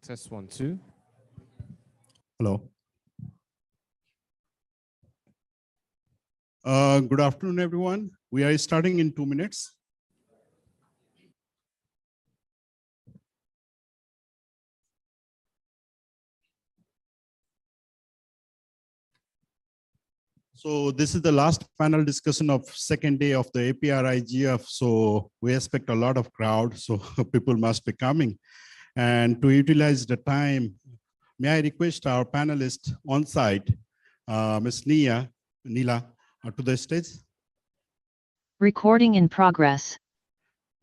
Test 1, 2. Hello. Good afternoon, everyone. We are starting in 2 minutes. So this is the last panel discussion of second day of the APrIGF. So we expect a lot of crowd, so people must be coming. And to utilize the time, may I request our panelist on site, Ms. Nila, to the stage. Recording in progress.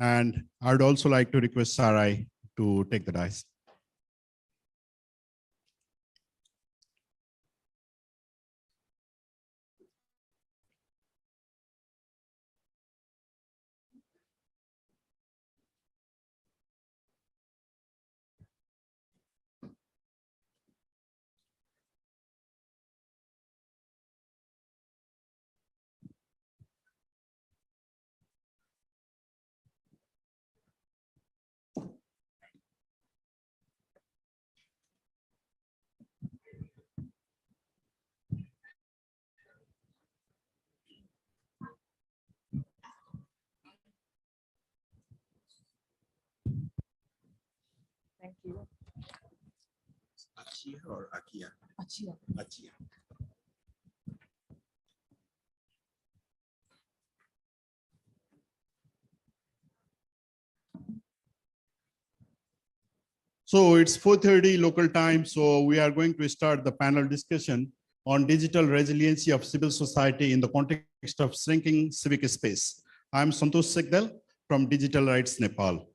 And I'd also like to request Sarai to take the dice. Thank you. Achia or Achia? Achia. Achia. So it's 4:30 local time. So we are going to start the panel discussion on digital resiliency of civil society in the context of shrinking civic space. I'm Santosh Sigdel from Digital Rights Nepal.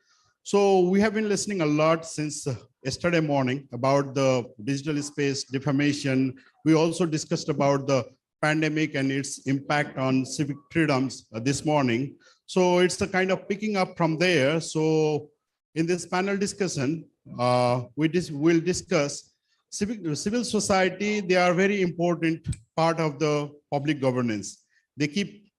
So we have been listening a lot since yesterday morning about the digital space defamation. We also discussed about the pandemic and its impact on civic freedoms this morning. So it's the kind of picking up from there. So in this panel discussion, we'll discuss civil society. They are very important part of the public governance. They keep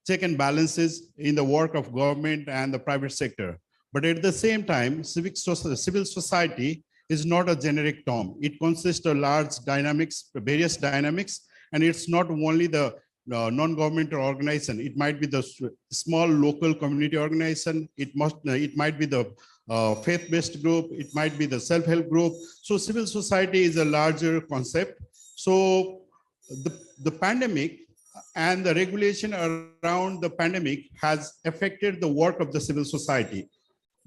check and balances in the work of government and the private sector. But at the same time, civil society is not a generic term. It consists of large dynamics, various dynamics, and it's not only the non-governmental organization. It might be the small local community organization. It might be the faith-based group. It might be the self-help group. So civil society is a larger concept. So the pandemic and the regulation around the pandemic has affected the work of the civil society.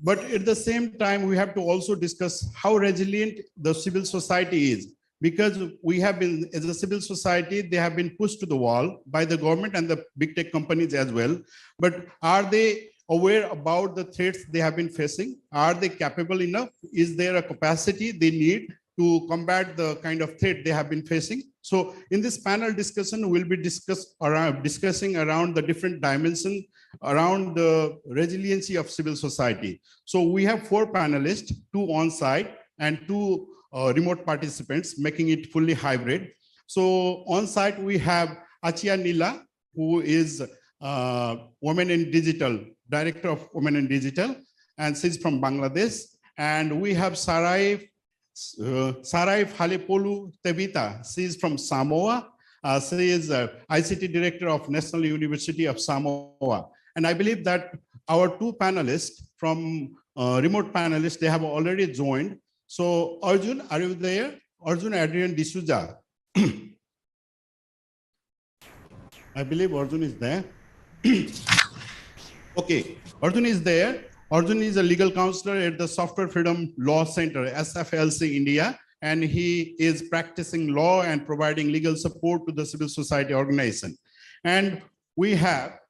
But at the same time, we have to also discuss how resilient the civil society is, because we have been, as a civil society, they have been pushed to the wall by the government and the big tech companies as well. But are they aware about the threats they have been facing? Are they capable enough? Is there a capacity they need to combat the kind of threat they have been facing? So in this panel discussion, we'll be discussing around the different dimensions around the resiliency of civil society. So we have 4 panelists, 2 on-site and 2 remote participants, making it fully hybrid. So on-site, we have Achia Nila, who is Women in Digital, Director of Women in Digital, and she's from Bangladesh. And we have Sarai Halepolu Tebita. She is from Samoa. She is ICT Director of National University of Samoa. And I believe that our 2 panelists from remote panelists, they have already joined. So Arjun, are you there? Arjun Adrian D'Souza. I believe Arjun is there. Okay, Arjun is there. Arjun is a legal counselor at the Software Freedom Law Center, SFLC India, and he is practicing law and providing legal support to the civil society organization. And we have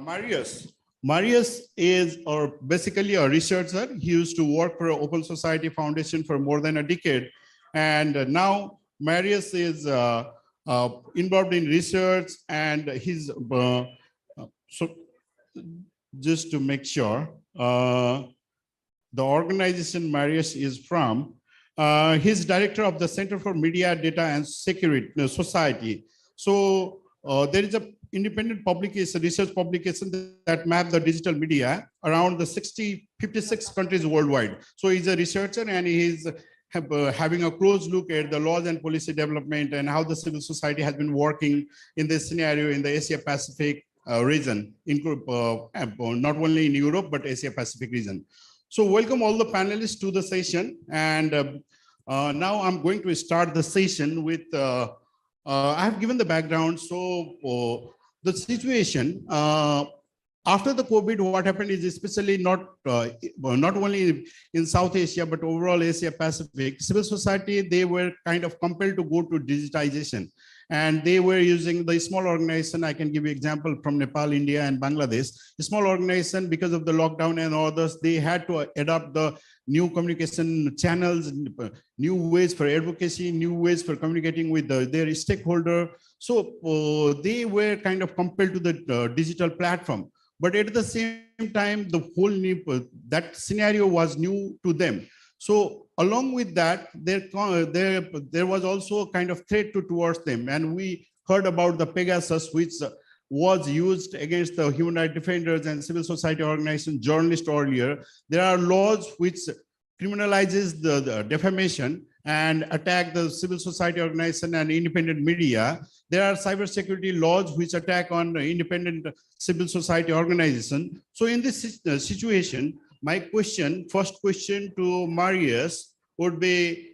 Marius. Marius is basically a researcher. He used to work for Open Society Foundation for more than a decade. And now Marius is involved in research, and he's, so just to make sure, the organization Marius is from, he's director of the Center for Media, Data and Security Society. So there is a independent publication, research publication that map the digital media around the 56 countries worldwide. So he's a researcher, and he's having a close look at the laws and policy development and how the civil society has been working in this scenario in the Asia Pacific region, not only in Europe, but Asia Pacific region. So welcome all the panelists to the session. And now I'm going to start the session with, I have given the background. So the situation, after the COVID, what happened is especially not only in South Asia, but overall Asia Pacific, civil society, they were kind of compelled to go to digitization. And they were using the small organization. I can give you example from Nepal, India, and Bangladesh. A small organization, because of the lockdown and others, they had to adopt the new communication channels, new ways for advocacy, new ways for communicating with their stakeholder. So they were kind of compelled to the digital platform. But at the same time, the whole that scenario was new to them. So along with that, there was also a kind of threat towards them. And we heard about the Pegasus, which was used against the human rights defenders and civil society organizations, journalists earlier. There are laws which criminalizes the defamation and attack the civil society organization and independent media. There are cybersecurity laws which attack on independent civil society organization. So in this situation, my question, first question to Marius would be,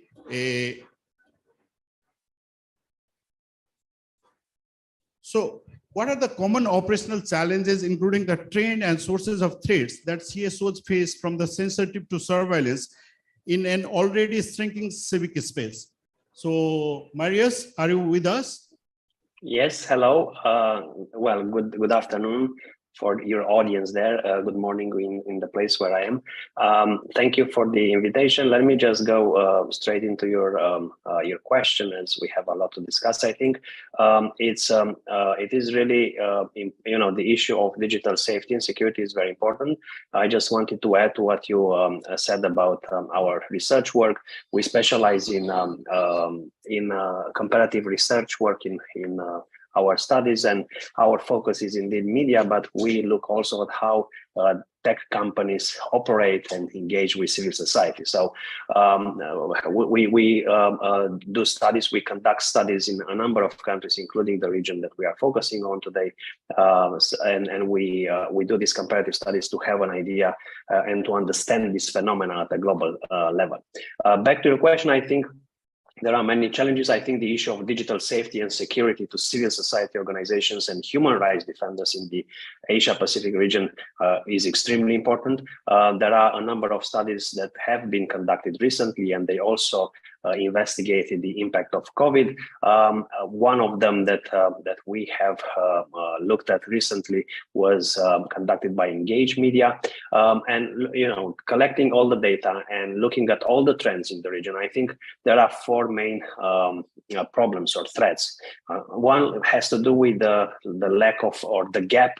so what are the common operational challenges, including the trend and sources of threats that CSOs face from the sensitive to surveillance in an already shrinking civic space? So Marius, are you with us? Yes, hello. Well, good afternoon for your audience there. Good morning in the place where I am. Thank you for the invitation. Let me just go straight into your question, as we have a lot to discuss. I think it is really the issue of digital safety and security is very important. I just wanted to add to what you said about our research work. We specialize in comparative research work in our studies, and our focus is indeed media, but we look also at how tech companies operate and engage with civil society. So we do studies, we conduct studies in a number of countries, including the region that we are focusing on today. And we do these comparative studies to have an idea and to understand this phenomena at a global level. Back to your question, I think there are many challenges. I think the issue of digital safety and security to civil society organizations and human rights defenders in the Asia Pacific region is extremely important. There are a number of studies that have been conducted recently, and they also investigated the impact of COVID. One of them that we have looked at recently was conducted by Engage Media, and collecting all the data and looking at all the trends in the region. I think there are four main problems or threats. One has to do with the lack of, or the gap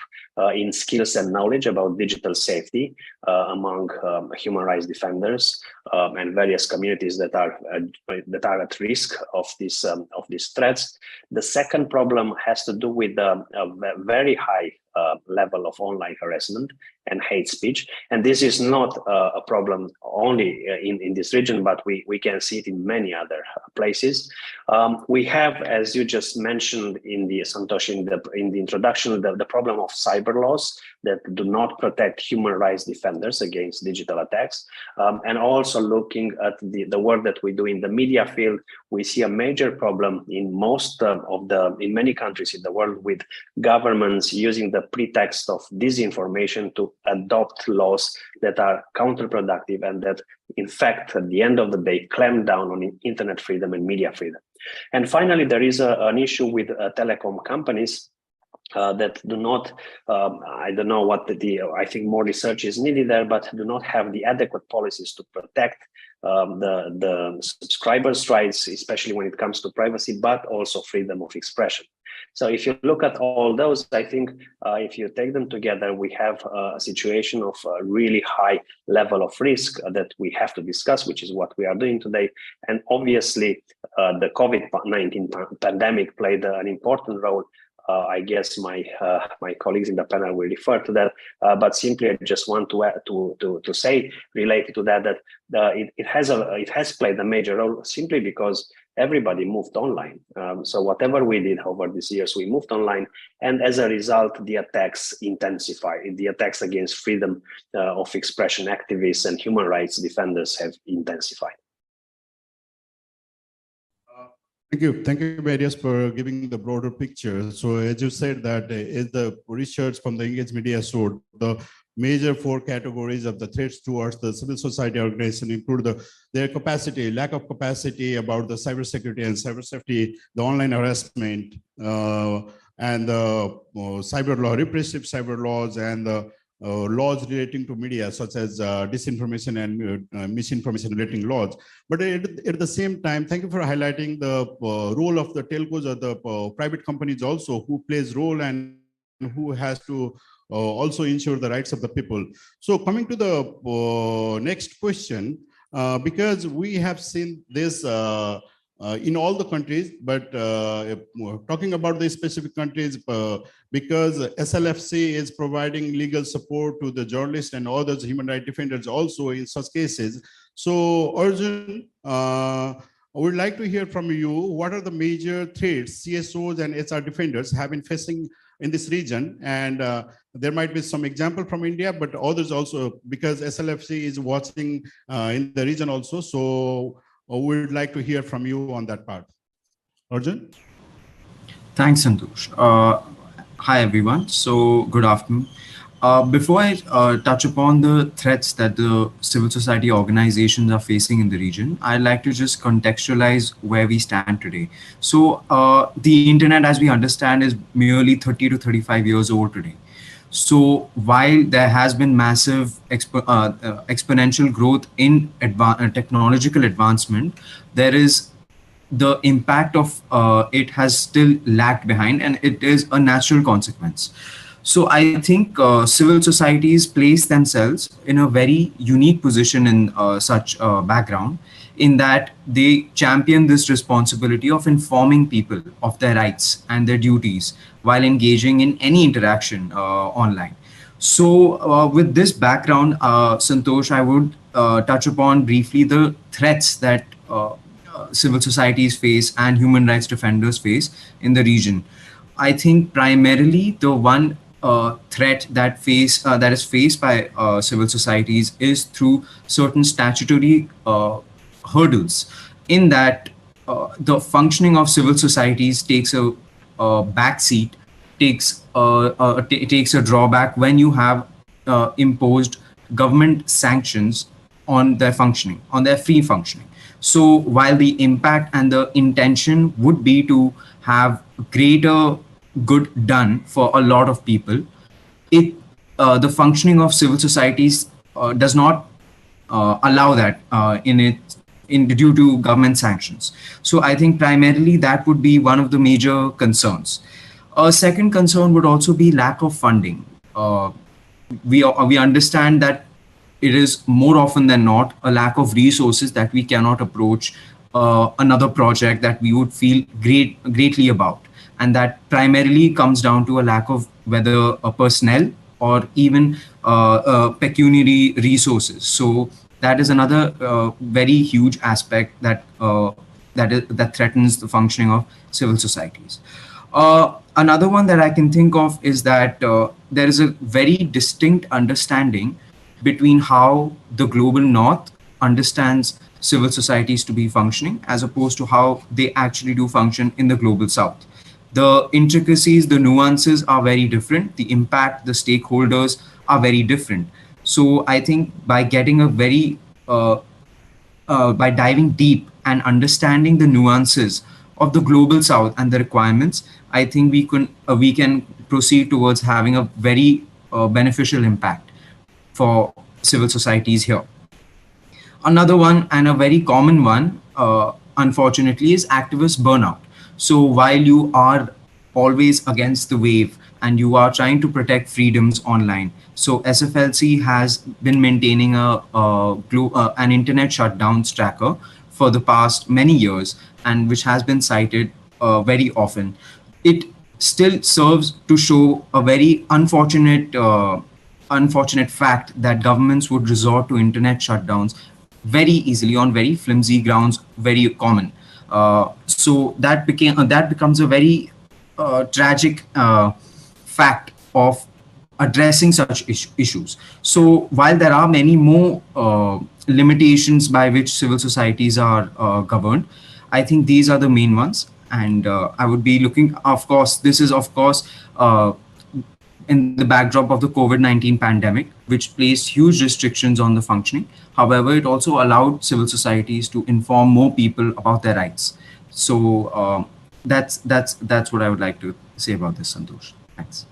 in skills and knowledge about digital safety among human rights defenders and various communities that are at risk of these threats. The second problem has to do with a very high level of online harassment and hate speech. And this is not a problem only in this region, but we can see it in many other places. We have, as you just mentioned in the Santosh, in the introduction, the problem of cyber laws that do not protect human rights defenders against digital attacks. And also looking at the work that we do in the media field, we see a major problem in in many countries in the world with governments using the pretext of disinformation to adopt laws that are counterproductive and that, in fact, at the end of the day, clamp down on internet freedom and media freedom. And finally, there is an issue with telecom companies that do not, I don't know what I think more research is needed there, but do not have the adequate policies to protect the subscribers' rights, especially when it comes to privacy, but also freedom of expression. So if you look at all those, I think if you take them together, we have a situation of a really high level of risk that we have to discuss, which is what we are doing today. And obviously, the COVID-19 pandemic played an important role I guess my my colleagues in the panel will refer to that. But simply, I just want to say related to that it has played a major role simply because everybody moved online. So whatever we did over these years, we moved online, and as a result, the attacks intensified. The attacks against freedom of expression activists and human rights defenders have intensified. Thank you, Marius, for giving the broader picture. So as you said that is the research from the Engage Media showed the major 4 categories of the threats towards the civil society organization include their capacity, lack of capacity about the cybersecurity and cyber safety, the online harassment, and the cyber law, repressive cyber laws, and the laws relating to media, such as disinformation and misinformation relating laws. But at the same time, thank you for highlighting the role of the telcos or the private companies also, who plays role and who has to also ensure the rights of the people. So coming to the next question, because we have seen this in all the countries, but talking about the specific countries, because SLFC is providing legal support to the journalists and others human rights defenders also in such cases. So Arjun, I would like to hear from you, what are the major threats CSOs and HR defenders have been facing in this region? And there might be some example from India, but others also, because SLFC is watching in the region also. So we would like to hear from you on that part. Arjun? Thanks, Santosh. Hi, everyone. So good afternoon. Before I touch upon the threats that the civil society organizations are facing in the region, I'd like to just contextualize where we stand today. So the internet, as we understand, is merely 30 to 35 years old today. So while there has been massive exponential growth in technological advancement, there is the impact of it has still lagged behind, and it is a natural consequence. So I think civil societies place themselves in a very unique position in such background, in that they champion this responsibility of informing people of their rights and their duties while engaging in any interaction online. So with this background, Santosh, I would touch upon briefly the threats that civil societies face and human rights defenders face in the region. I think primarily the one threat that is faced by civil societies is through certain statutory hurdles, in that the functioning of civil societies takes a backseat, takes a drawback when you have imposed government sanctions on their functioning, on their free functioning. So while the impact and the intention would be to have greater good done for a lot of people, the functioning of civil societies does not allow that due to government sanctions. So I think primarily that would be one of the major concerns. A second concern would also be lack of funding. We understand that it is more often than not a lack of resources that we cannot approach another project that we would feel greatly about. And that primarily comes down to a lack of whether personnel or even pecuniary resources. So that is another very huge aspect that threatens the functioning of civil societies. Another one that I can think of is that there is a very distinct understanding between how the global north understands civil societies to be functioning as opposed to how they actually do function in the global south. The intricacies, the nuances are very different. The impact, the stakeholders are very different. So I think by getting a very, by diving deep and understanding the nuances of the global south and the requirements, I think we can proceed towards having a very beneficial impact for civil societies here. Another one, and a very common one, unfortunately, is activist burnout. So while you are always against the wave and you are trying to protect freedoms online, so SFLC has been maintaining an internet shutdowns tracker for the past many years, and which has been cited very often. It still serves to show a very unfortunate fact that governments would resort to internet shutdowns very easily on very flimsy grounds, very common. So that becomes a very tragic fact of addressing such issues. So while there are many more limitations by which civil societies are governed, I think these are the main ones. And I would be looking, of course, this is of course in the backdrop of the COVID-19 pandemic, which placed huge restrictions on the functioning. However, it also allowed civil societies to inform more people about their rights. So that's what I would like to say about this, Santosh. Thanks.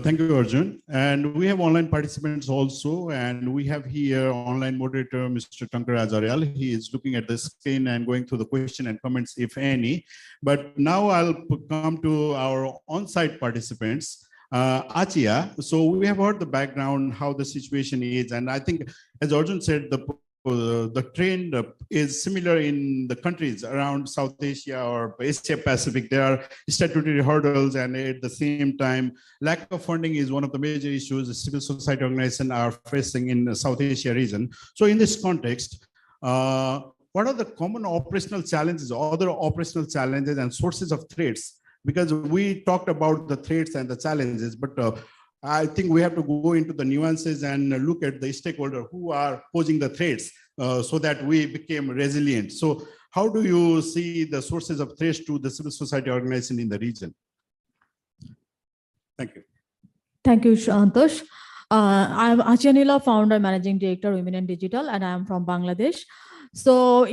Thank you, Arjun. And we have online participants also, and we have here online moderator, Mr. Tankar Azarial. He is looking at the screen and going through the question and comments, if any. But now I'll come to our on-site participants. Achia, so we have heard the background, how the situation is, and I think, as Arjun said, the trend is similar in the countries around South Asia or Asia Pacific. There are statutory hurdles, and at the same time, lack of funding is one of the major issues the civil society organizations are facing in the South Asia region. So in this context, what are the common operational challenges, other operational challenges and sources of threats? Because we talked about the threats and the challenges, but I think we have to go into the nuances and look at the stakeholder who are posing the threats so that we become resilient. So how do you see the sources of threats to the civil society organization in the region? Thank you. Thank you, Santosh. I'm Achia Nila, founder, managing director, Women in Digital, and I am from Bangladesh. So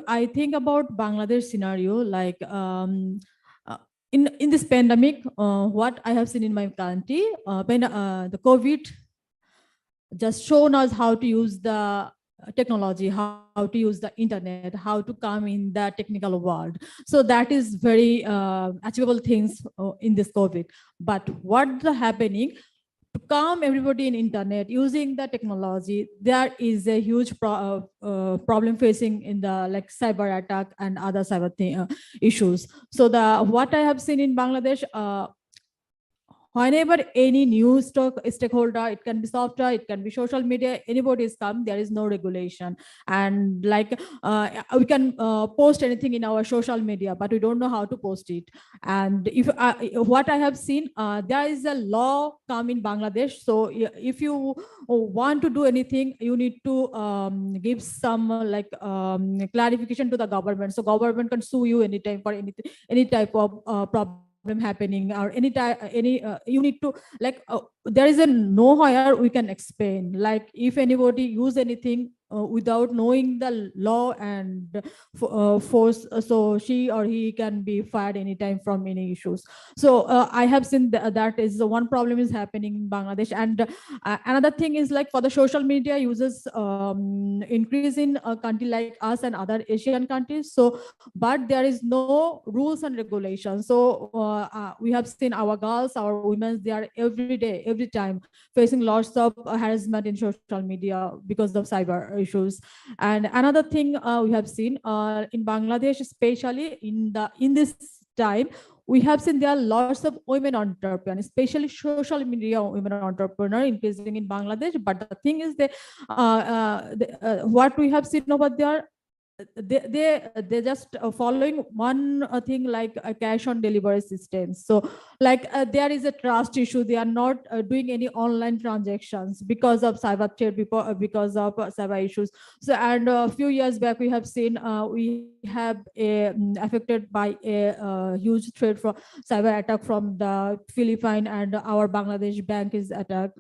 I think about Bangladesh scenario, like in this pandemic, what I have seen in my country, the COVID just shown us how to use the technology, how to use the internet, how to come in the technical world. So that is very achievable things in this COVID. But what's happening? To calm everybody in internet using the technology, there is a huge problem facing in the like cyber attack and other cyber issues. So what I have seen in Bangladesh, whenever any new stakeholder, it can be software, it can be social media, anybody is come, there is no regulation. And like we can post anything in our social media, but we don't know how to post it. And if what I have seen, there is a law come in Bangladesh. So if you want to do anything, you need to give some clarification to the government. So government can sue you anytime for any type of problem happening, or you need to there is a nowhere we can explain, like if anybody use anything without knowing the law and force, so she or he can be fired anytime from any issues. So I have seen that is one problem is happening in Bangladesh. And another thing is like for the social media users increase in a country like us and other Asian countries. So but there is no rules and regulations. So we have seen our girls, our women, they are every day, every time facing lots of harassment in social media because of cyber issues. And another thing we have seen in Bangladesh, especially in this time, we have seen there are lots of women entrepreneurs, especially social media women entrepreneurs increasing in Bangladesh. But the thing is that what we have seen over there, they just following one thing like a cash on delivery system. So like there is a trust issue. They are not doing any online transactions because of cyber threat, because of cyber issues. So and a few years back we have seen we have affected by a huge threat from cyber attack from the Philippines, and our Bangladesh bank is attacked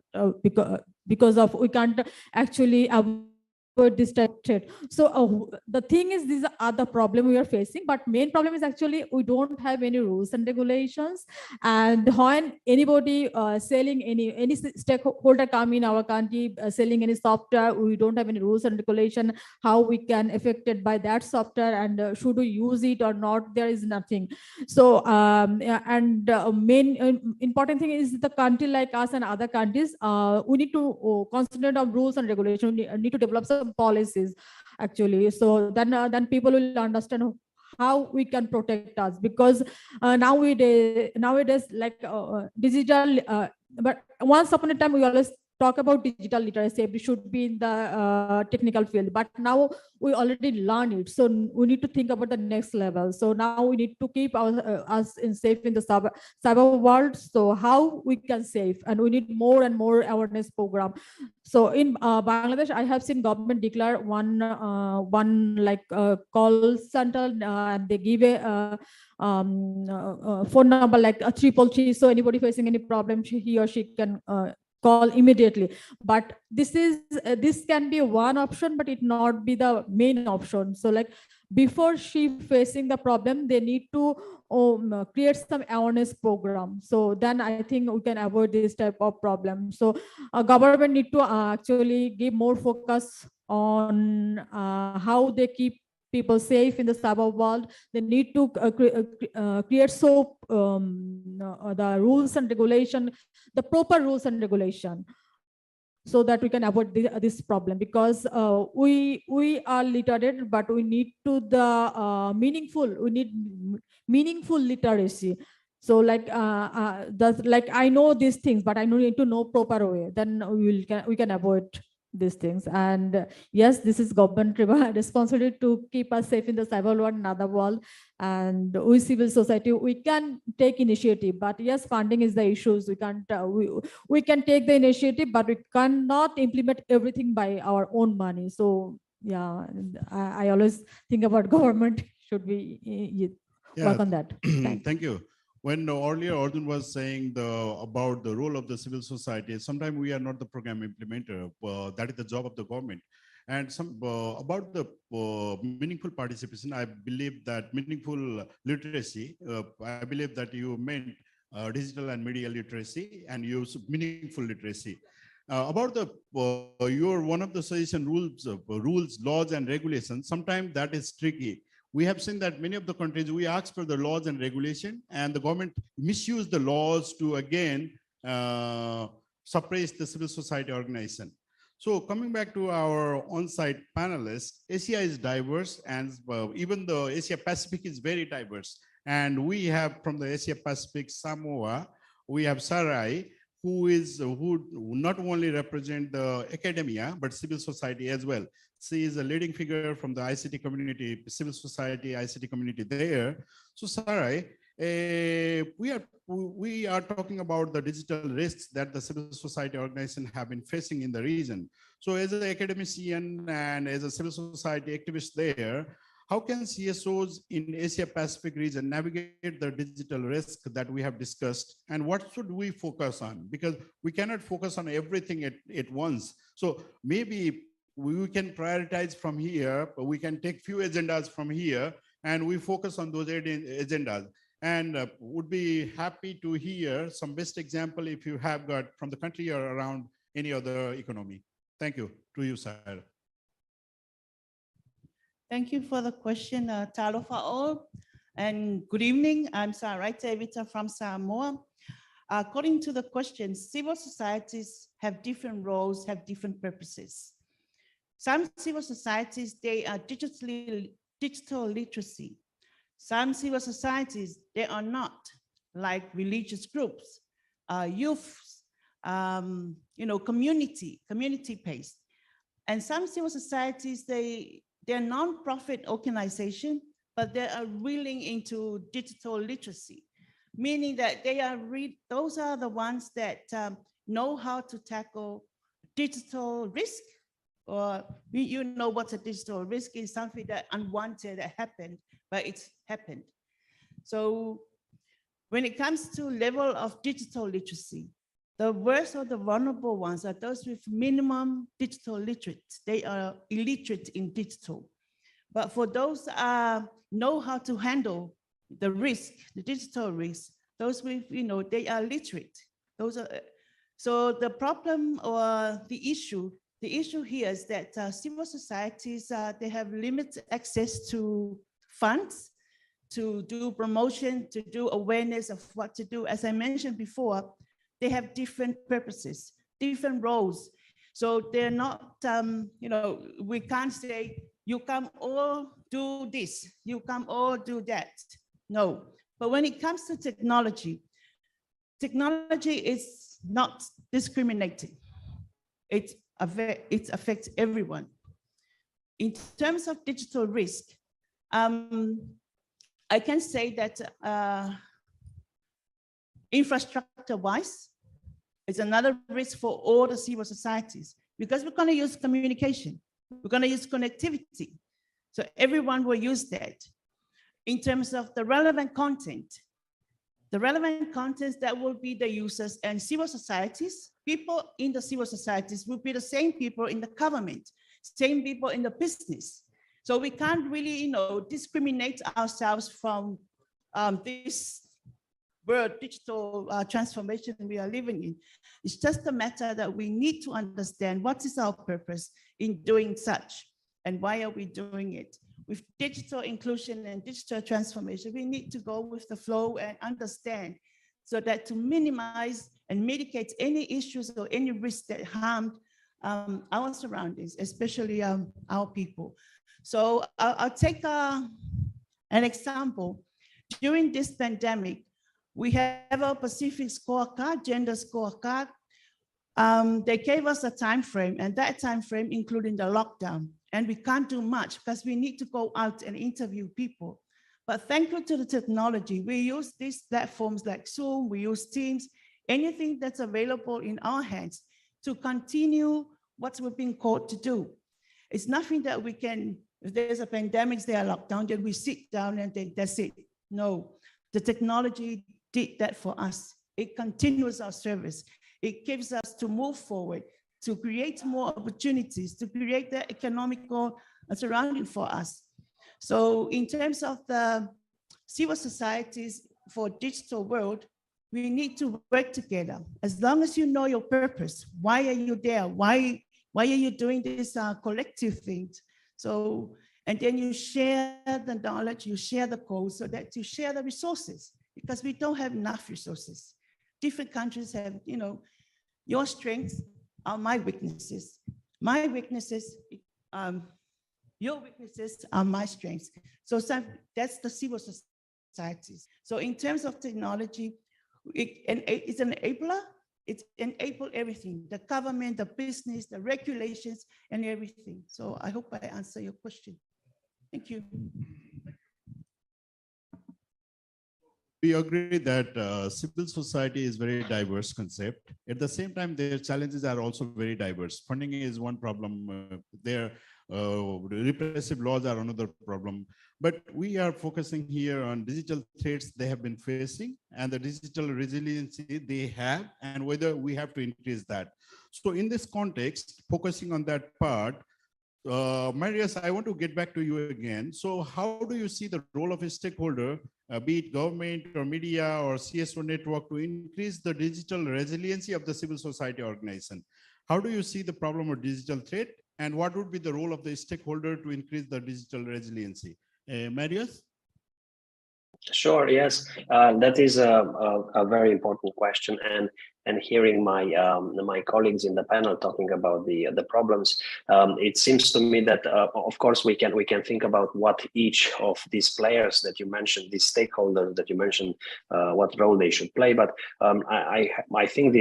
because of we can't actually avoid this type of threat. So the thing is, these are the problem we are facing, but main problem is actually we don't have any rules and regulations. And when anybody selling any stakeholder come in our country selling any software, we don't have any rules and regulation how we can affected by that software, and should we use it or not, there is nothing. So main important thing is the country like us and other countries, we need to concentrate on rules and regulation. We need to develop some policies actually, so then people will understand how we can protect us, because nowadays like digital, but once upon a time we always talk about digital literacy, it should be in the technical field, but now we already learn it, so we need to think about the next level. So now we need to keep us safe in the cyber world. So how we can save, and we need more and more awareness program. So in Bangladesh, I have seen government declare one like call center, and they give a phone number like 333. So anybody facing any problem, he or she can call immediately. But this can be one option, but it not be the main option. So like before she facing the problem, they need to create some awareness program. So then I think we can avoid this type of problem. So government need to actually give more focus on how they keep people safe in the cyber world. They need to create the rules and regulation, the proper rules and regulation, so that we can avoid this problem. Because we are literate, but we need to the meaningful literacy. So like like I know these things, but I need to know proper way. Then we can avoid these things. And yes, this is government responsibility to keep us safe in the cyber world and other world. And we civil society, we can take initiative, but yes, funding is the issues. We can't we can take the initiative, but we cannot implement everything by our own money. So yeah, I always think about government should be work on that. Thank you. When earlier Arjun was saying about the role of the civil society, sometimes we are not the program implementer. That is the job of the government. And about the meaningful participation, I believe that meaningful literacy, I believe that you meant digital and media literacy, and use meaningful literacy. About the your one of the suggestion rules, laws and regulations, sometimes that is tricky. We have seen that many of the countries, we ask for the laws and regulation, and the government misuse the laws to again suppress the civil society organization. So coming back to our on-site panelists, Asia is diverse, and even the Asia Pacific is very diverse. And we have from the Asia Pacific, Samoa, we have Sarai, who not only represent the academia, but civil society as well. She is a leading figure from the ICT community, civil society, ICT community there. So Sarai, we are talking about the digital risks that the civil society organization have been facing in the region. So as an academician and as a civil society activist there, how can CSOs in Asia Pacific region navigate the digital risk that we have discussed, and what should we focus on? Because we cannot focus on everything at once. So maybe we can prioritize from here, but we can take few agendas from here and we focus on those agendas. And would be happy to hear some best example if you have got from the country or around any other economy. Thank you. To you, Sarah. Thank you for the question, Talo Fa'ol. And good evening. I'm Sarai Tevita from Samoa. According to the question, civil societies have different roles, have different purposes. Some civil societies, they are digital literacy. Some civil societies, they are not, like religious groups, youth, community-based. And some civil societies, they're non-profit organization, but they are really into digital literacy, meaning that those are the ones that know how to tackle digital risk. Or you know what a digital risk is, something that unwanted that happened, but it's happened. So when it comes to level of digital literacy, the worst or the vulnerable ones are those with minimum digital literacy. They are illiterate in digital. But for those know how to handle the risk, the digital risk, those with, they are literate. So the problem or the issue here is that civil societies, they have limited access to funds, to do promotion, to do awareness of what to do. As I mentioned before, they have different purposes, different roles. So they're not, we can't say you come all do this, you come all do that. No, but when it comes to technology, technology is not discriminating. It affects everyone. In terms of digital risk, I can say that infrastructure-wise, it's another risk for all the civil societies, because we're going to use communication, we're going to use connectivity. So everyone will use that. In terms of the relevant content that will be the users and civil societies, people in the civil societies will be the same people in the government, same people in the business. So we can't really, discriminate ourselves from this world digital transformation we are living in. It's just a matter that we need to understand what is our purpose in doing such and why are we doing it. With digital inclusion and digital transformation, we need to go with the flow and understand so that to minimize and mitigate any issues or any risks that harm our surroundings, especially our people. So I'll take an example. During this pandemic, we have a Pacific scorecard, gender scorecard. They gave us a time frame, and that time frame including the lockdown. And we can't do much because we need to go out and interview people. But thank you to the technology, we use these platforms like Zoom, we use Teams, anything that's available in our hands to continue what we've been called to do. It's nothing that we can, if there's a pandemic, there are lockdown, then we sit down and then that's it. No, the technology did that for us. It continues our service. It gives us to move forward, to create more opportunities, to create the economical surrounding for us. So in terms of the civil societies for digital world, we need to work together. As long as you know your purpose, why are you there? Why are you doing this collective thing? So, and then you share the knowledge, you share the code so that you share the resources, because we don't have enough resources. Different countries have, your strengths are my weaknesses. My weaknesses, your weaknesses are my strengths. So that's the civil societies. So in terms of technology, it's an enabler. It enables everything, the government, the business, the regulations, and everything. So I hope I answer your question. Thank you. We agree that civil society is a very diverse concept. At the same time, their challenges are also very diverse. Funding is one problem. Their repressive laws are another problem. But we are focusing here on digital threats they have been facing and the digital resiliency they have and whether we have to increase that. So in this context, focusing on that part, Marius, I want to get back to you again. So how do you see the role of a stakeholder, be it government or media or CSO network, to increase the digital resiliency of the civil society organization? How do you see the problem of digital threat, and what would be the role of the stakeholder to increase the digital resiliency? Marius? Sure, yes, that is a very important question, and hearing my my colleagues in the panel talking about the problems, it seems to me that of course we can think about what each of these players that you mentioned, these stakeholders that you mentioned, what role they should play. But I think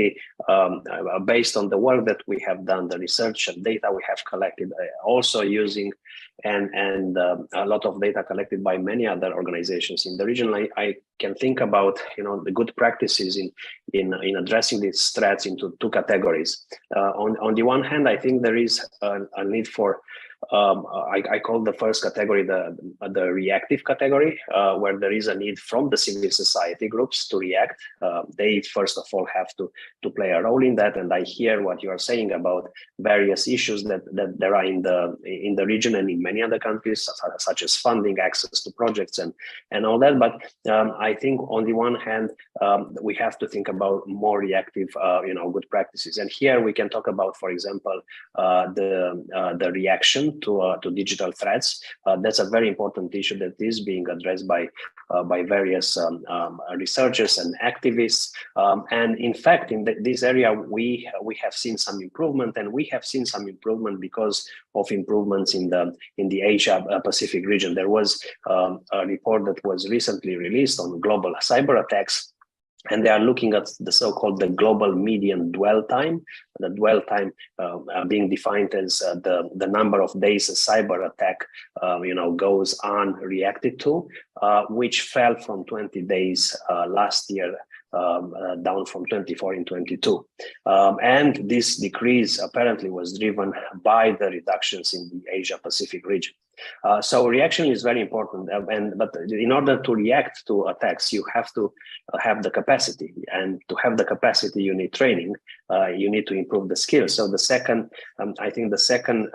based on the work that we have done, the research and data we have collected, also using and a lot of data collected by many other organizations in the region, I can think about the good practices in addressing these threats into two categories. On the one hand, I think there is a need for I call the first category the reactive category, where there is a need from the civil society groups to react. They first of all have to play a role in that, and I hear what you are saying about various issues that there are in the region and in many other countries, such as funding, access to projects, and all that. But I think on the one hand, we have to think about more reactive, good practices, and here we can talk about, for example, the reaction reaction to digital threats. That's a very important issue that is being addressed by various researchers and activists. And in fact, in this area, we have seen some improvement, and we have seen some improvement because of improvements in the Asia Pacific region. There was a report that was recently released on global cyber attacks, and they are looking at the so-called the global median dwell time, the dwell time being defined as the number of days a cyber attack goes unreacted to, which fell from 20 days last year down from 24 in 22. And this decrease apparently was driven by the reductions in the Asia Pacific region. So reaction is very important, but in order to react to attacks, you have to have the capacity, and to have the capacity, you need training. You need to improve the skills. So the second, I think the second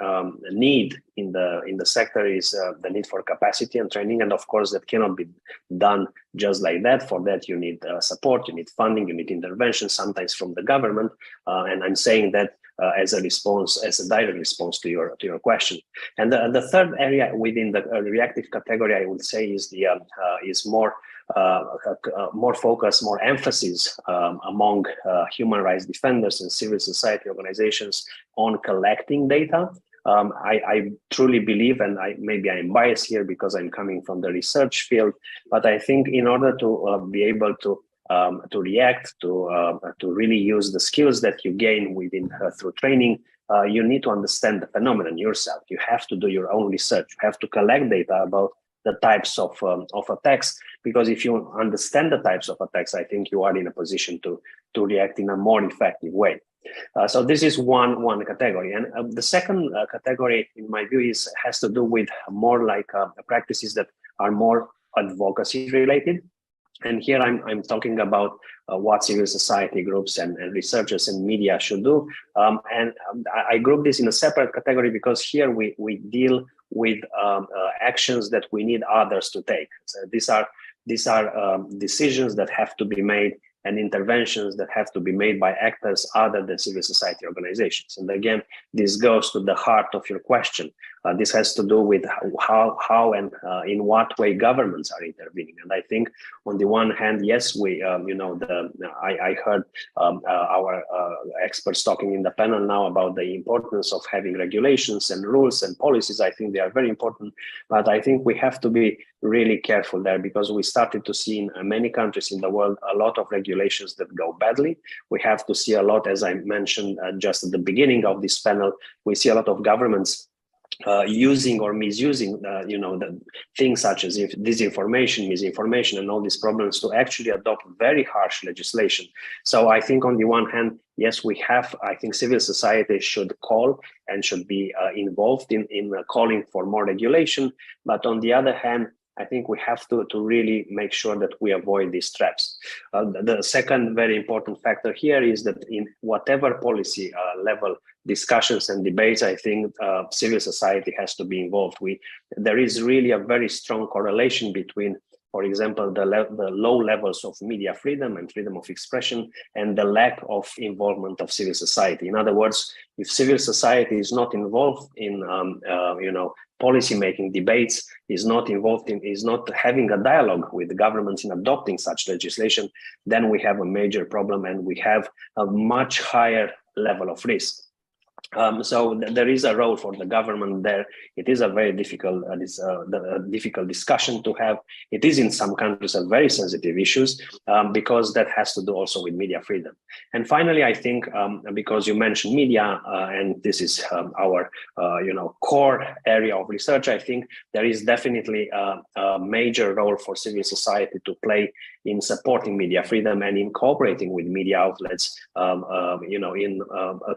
need in the sector is the need for capacity and training, and of course that cannot be done just like that. For that, you need support, you need funding, you need intervention, sometimes from the government. And I'm saying that as a response, as a direct response to your question. And the third area within the reactive category, I would say, is the more focus, more emphasis among human rights defenders and civil society organizations on collecting data. I truly believe, and maybe I'm biased here because I'm coming from the research field, but I think in order to be able to react, to really use the skills that you gain within through training, you need to understand the phenomenon yourself. You have to do your own research. You have to collect data about the types of attacks, because if you understand the types of attacks, I think you are in a position to react in a more effective way. So this is one category, and the second category, in my view, has to do with more like practices that are more advocacy related. And here I'm talking about what civil society groups and researchers and media should do. And I group this in a separate category because here we deal with actions that we need others to take. So these are decisions that have to be made and interventions that have to be made by actors other than civil society organizations. And again, this goes to the heart of your question. This has to do with how and in what way governments are intervening. And I think on the one hand, yes, I heard our experts talking in the panel now about the importance of having regulations and rules and policies. I think they are very important, but I think we have to be really careful there, because we started to see in many countries in the world a lot of regulations that go badly. We have to see a lot, as I mentioned just at the beginning of this panel, we see a lot of governments using or misusing, the things such as disinformation, misinformation, and all these problems to actually adopt very harsh legislation. So I think on the one hand, yes, I think civil society should call and should be involved in calling for more regulation. But on the other hand, I think we have to really make sure that we avoid these traps. The second very important factor here is that in whatever policy level discussions and debates, I think civil society has to be involved. There is really a very strong correlation between, for example, the low levels of media freedom and freedom of expression and the lack of involvement of civil society. In other words, if civil society is not involved in policy-making debates, is not having a dialogue with the governments in adopting such legislation, then we have a major problem and we have a much higher level of risk. So there is a role for the government there. It is a very difficult discussion to have. It is in some countries a very sensitive issues because that has to do also with media freedom. And finally, I think because you mentioned media and this is our core area of research, I think there is definitely a major role for civil society to play in supporting media freedom and in cooperating with media outlets, in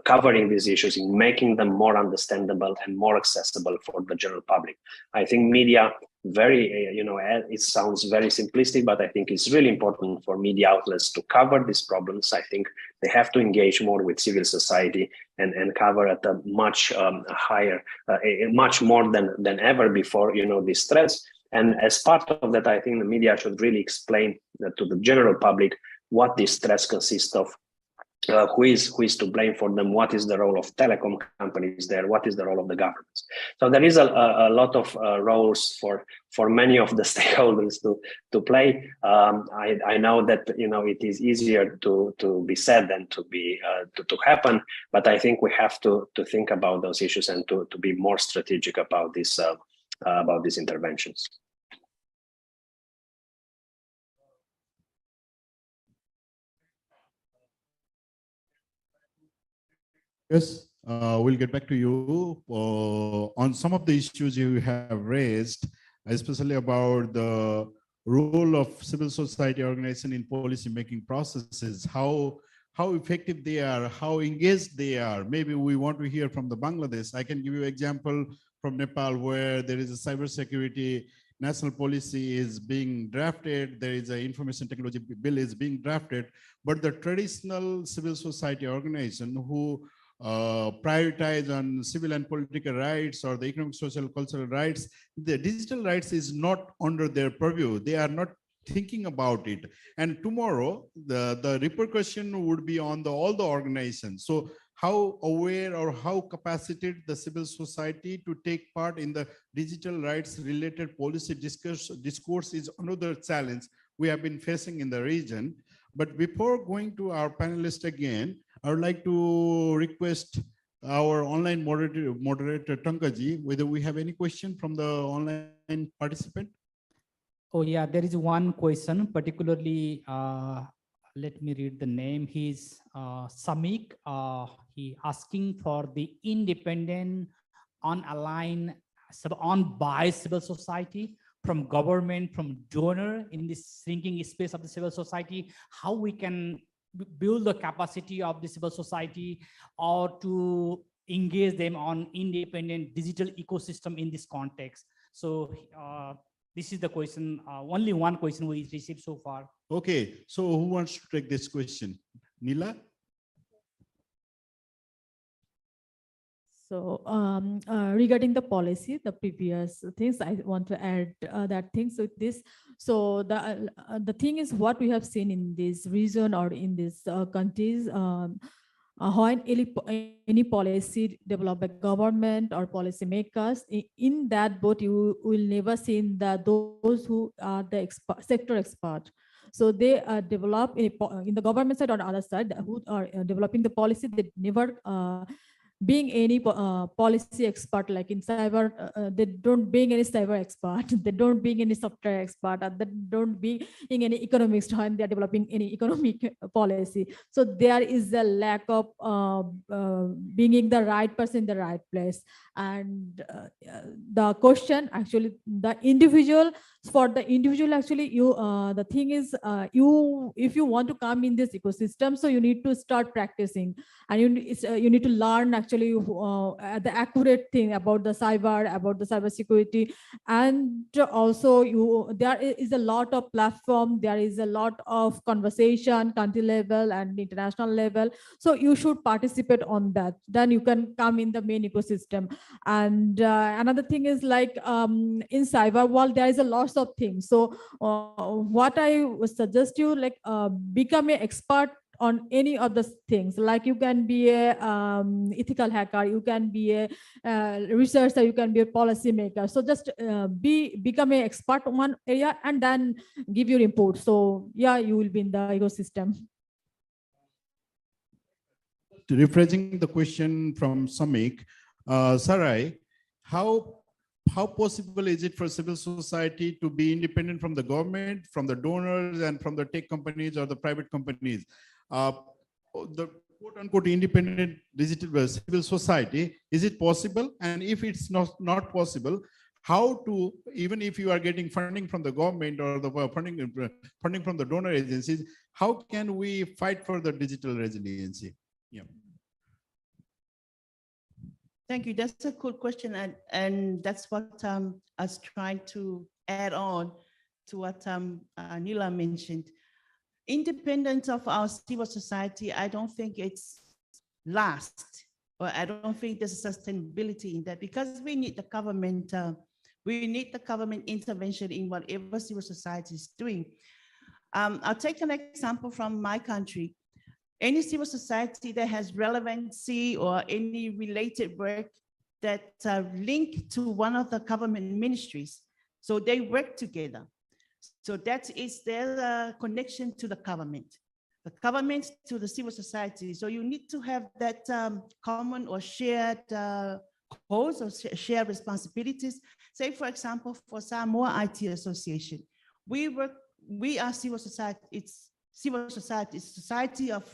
covering these issues, in making them more understandable and more accessible for the general public. I think media, it sounds very simplistic, but I think it's really important for media outlets to cover these problems. I think they have to engage more with civil society and cover at a much higher, much more than ever before, these threats. And as part of that, I think the media should really explain to the general public what these threats consist of, who is to blame for them, what is the role of telecom companies there, what is the role of the governments. So there is a lot of roles for many of the stakeholders to play. I know that it is easier to be said than to be to happen, but I think we have to think about those issues and to be more strategic about this about these interventions. Yes, we'll get back to you on some of the issues you have raised, especially about the role of civil society organization in policy making processes, how effective they are, how engaged they are. Maybe we want to hear from the Bangladesh. I can give you an example from Nepal, where there is a cybersecurity national policy is being drafted. There is an information technology bill is being drafted, but the traditional civil society organization who prioritize on civil and political rights or the economic, social, cultural rights, the digital rights is not under their purview. They are not thinking about it. And tomorrow, the repercussion would be on all the organizations. So how aware or how capacitated the civil society to take part in the digital rights related policy discourse is another challenge we have been facing in the region. But before going to our panelists again, I would like to request our online moderator Tankaji, whether we have any question from the online participant. Oh yeah, there is one question, particularly, let me read the name. He's Samik. He asking for the independent, unaligned, unbiased civil society from government, from donor in this shrinking space of the civil society, how we can build the capacity of the civil society or to engage them on independent digital ecosystem in this context. So this is the question, only one question we received so far. Okay, so who wants to take this question? Nila? So regarding the policy, the previous things, I want to add that things with this. So the thing is what we have seen in this region or in these countries, when any policy developed by government or policy makers, in that boat you will never see those who are the sector expert. So they develop in the government side or the other side who are developing the policy. They never being any policy expert, like in cyber, they don't being any cyber expert, they don't being any software expert, or they don't being any economics when they're developing any economic policy. So there is a lack of being the right person in the right place. And the question actually, the individual, for the individual actually, you the thing is, if you want to come in this ecosystem, so you need to start practicing, and you need to learn actually the accurate thing about the cyber security. And also there is a lot of platform, there is a lot of conversation, country level and international level. So you should participate on that, then you can come in the main ecosystem. And another thing is like in cyber world, there is a lot of things. So what I would suggest you, like become an expert on any of the things. Like you can be a ethical hacker, you can be a researcher, you can be a policy maker. So just become an expert on one area and then give your input. So yeah, you will be in the ecosystem. Rephrasing the question from Samik, Sarai, how possible is it for civil society to be independent from the government, from the donors, and from the tech companies or the private companies? The quote-unquote independent digital civil society, is it possible? And if it's not possible, how to, even if you are getting funding from the government or the funding from the donor agencies, how can we fight for the digital resiliency? Yeah. Thank you. That's a good question. And that's what I was trying to add on to what Nila mentioned. Independence of our civil society, I don't think it's last, or I don't think there's a sustainability in that, because we need the government, intervention in whatever civil society is doing. I'll take an example from my country. any civil society that has relevancy or any related work that link to one of the government ministries. So they work together. So that is their connection to the government to the civil society. So you need to have that common or shared goals or shared responsibilities. Say, for example, for Samoa IT Association, we are civil society. It's civil society. It's a society of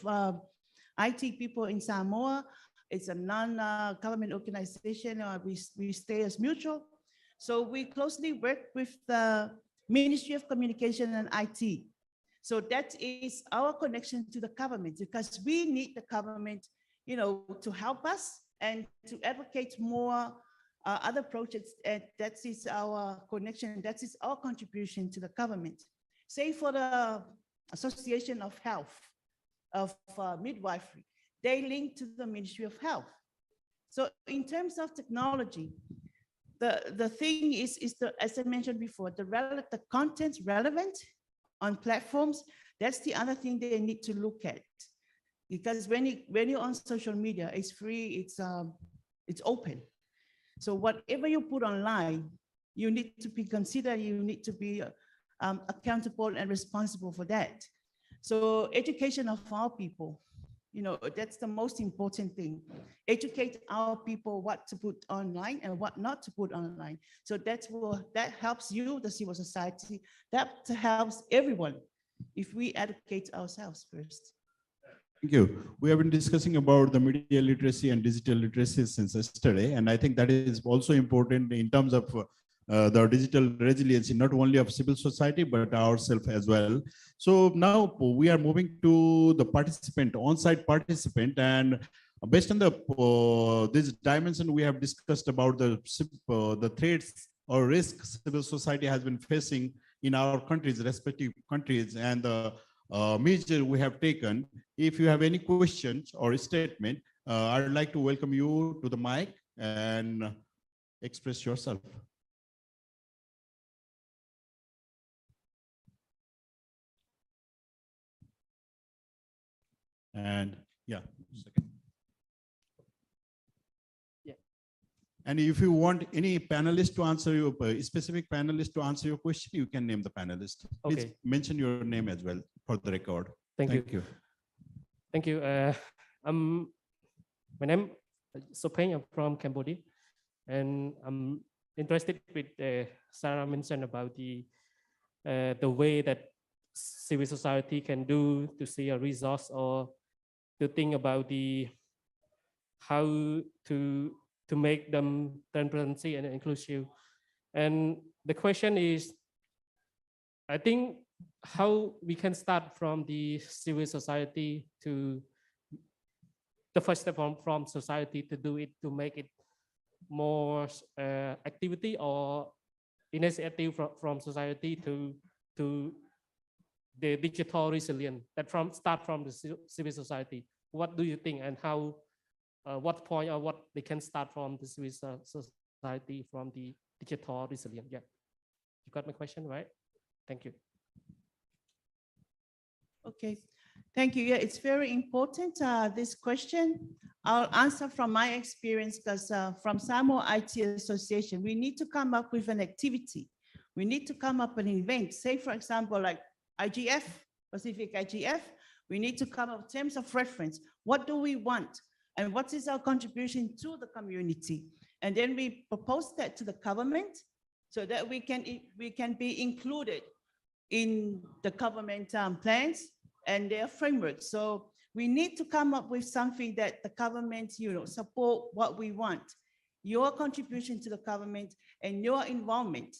IT people in Samoa. It's a non-government organization. We stay as mutual. So we closely work with the Ministry of Communication and IT. So that is our connection to the government, because we need the government, to help us and to advocate more other projects. And that is our connection. That is our contribution to the government. Say for the Association of Health, of Midwifery, they link to the Ministry of Health. So in terms of technology, the thing is as I mentioned before, the content's relevant on platforms. That's the other thing they need to look at, because when you're on social media, it's free, it's open. So whatever you put online, you need to be considered, you need to be accountable and responsible for that. So education of our people, that's the most important thing. Educate our people what to put online and what not to put online. So that helps you, the civil society, that helps everyone if we educate ourselves first. Thank you. We have been discussing about the media literacy and digital literacy since yesterday, and I think that is also important in terms of the digital resiliency, not only of civil society, but ourselves as well. So now we are moving to the participant, on-site participant, and based on the this dimension, we have discussed about the threats or risks civil society has been facing in our countries, respective countries, and the measure we have taken. If you have any questions or statement, I would like to welcome you to the mic and express yourself. And yeah. And if you want any panelist to answer your specific panelist to answer your question, you can name the panelist. Please Okay. mention your name as well for the record. Thank you. Thank you. My name is Sopeng. I'm from Cambodia, and I'm interested with Sarah mentioned about the way that civil society can do to see a resource or to think about the how to make them transparency and inclusive. And the question is, I think how we can start from the civil society to the first step from society to do it, to make it more activity or initiative from society to the digital resilience that start from the civil society. What do you think, and how what point or what they can start from the civil society from the digital resilience? Yeah, you got my question, right? Thank you. Okay, thank you. Yeah, it's very important, this question. I'll answer from my experience, because from Samoa IT Association, we need to come up with an activity. We need to come up with an event. Say, for example, like IGF, Pacific IGF, we need to come up with terms of reference. What do we want? And what is our contribution to the community? And then we propose that to the government so that we can be included in the government plans and their framework. So we need to come up with something that the government, support what we want, your contribution to the government and your involvement.